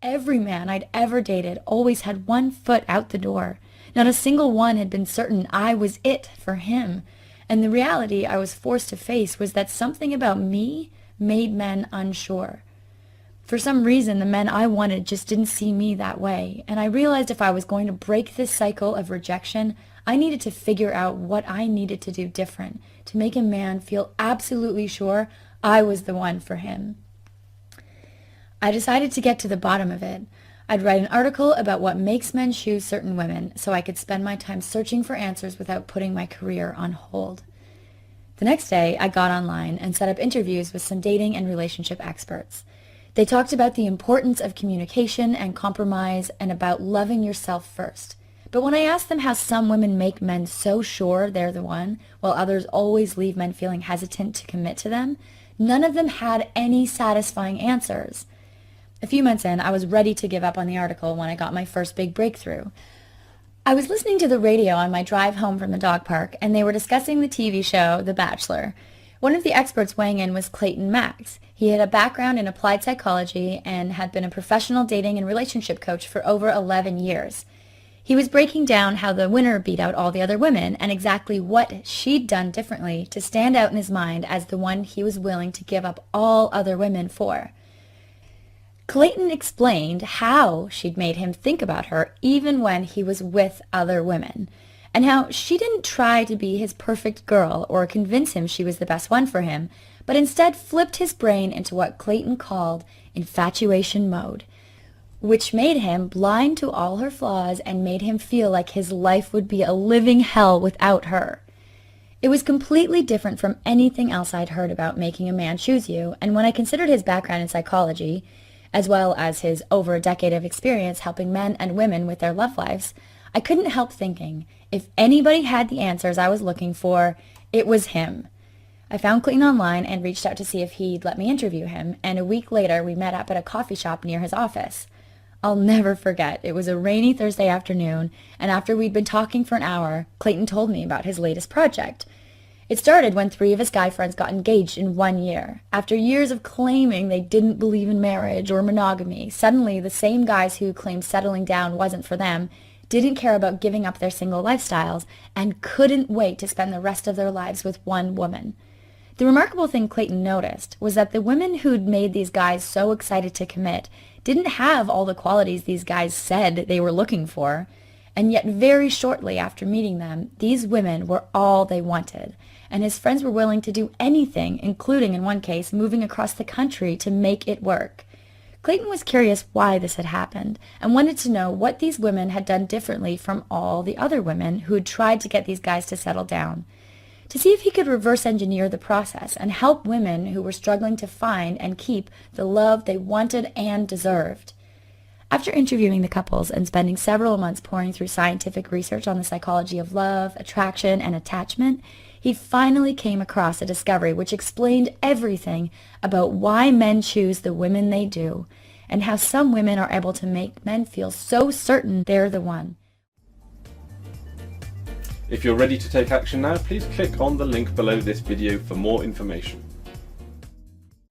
every man I'd ever dated always had one foot out the door. Not a single one had been certain I was it for him. And the reality I was forced to face was that something about me made men unsure. For some reason, the men I wanted just didn't see me that way, and I realized if I was going to break this cycle of rejection, I needed to figure out what I needed to do different to make a man feel absolutely sure I was the one for him. I decided to get to the bottom of it. I'd write an article about what makes men choose certain women so I could spend my time searching for answers without putting my career on hold. The next day, I got online and set up interviews with some dating and relationship experts. They talked about the importance of communication and compromise and about loving yourself first. But when I asked them how some women make men so sure they're the one, while others always leave men feeling hesitant to commit to them, none of them had any satisfying answers. A few months in, I was ready to give up on the article when I got my first big breakthrough. I was listening to the radio on my drive home from the dog park, and they were discussing the TV show The Bachelor. One of the experts weighing in was Clayton Max. He had a background in applied psychology and had been a professional dating and relationship coach for over 11 years. He was breaking down how the winner beat out all the other women and exactly what she'd done differently to stand out in his mind as the one he was willing to give up all other women for. Clayton explained how she'd made him think about her even when he was with other women, and how she didn't try to be his perfect girl or convince him she was the best one for him, but instead flipped his brain into what Clayton called infatuation mode, which made him blind to all her flaws and made him feel like his life would be a living hell without her. It was completely different from anything else I'd heard about making a man choose you, and when I considered his background in psychology, as well as his over a decade of experience helping men and women with their love lives, I couldn't help thinking, if anybody had the answers I was looking for, it was him. I found Clayton online and reached out to see if he'd let me interview him, and a week later we met up at a coffee shop near his office. I'll never forget, it was a rainy Thursday afternoon, and after we'd been talking for an hour, Clayton told me about his latest project. It started when 3 of his guy friends got engaged in 1 year. After years of claiming they didn't believe in marriage or monogamy, suddenly the same guys who claimed settling down wasn't for them didn't care about giving up their single lifestyles and couldn't wait to spend the rest of their lives with one woman. The remarkable thing Clayton noticed was that the women who'd made these guys so excited to commit didn't have all the qualities these guys said they were looking for, and yet very shortly after meeting them, these women were all they wanted, and his friends were willing to do anything, including, in one case, moving across the country to make it work. Clayton was curious why this had happened, and wanted to know what these women had done differently from all the other women who had tried to get these guys to settle down, to see if he could reverse engineer the process and help women who were struggling to find and keep the love they wanted and deserved. After interviewing the couples and spending several months poring through scientific research on the psychology of love, attraction, and attachment, he finally came across a discovery which explained everything about why men choose the women they do, and how some women are able to make men feel so certain they're the one. If you're ready to take action now, please click on the link below this video for more information.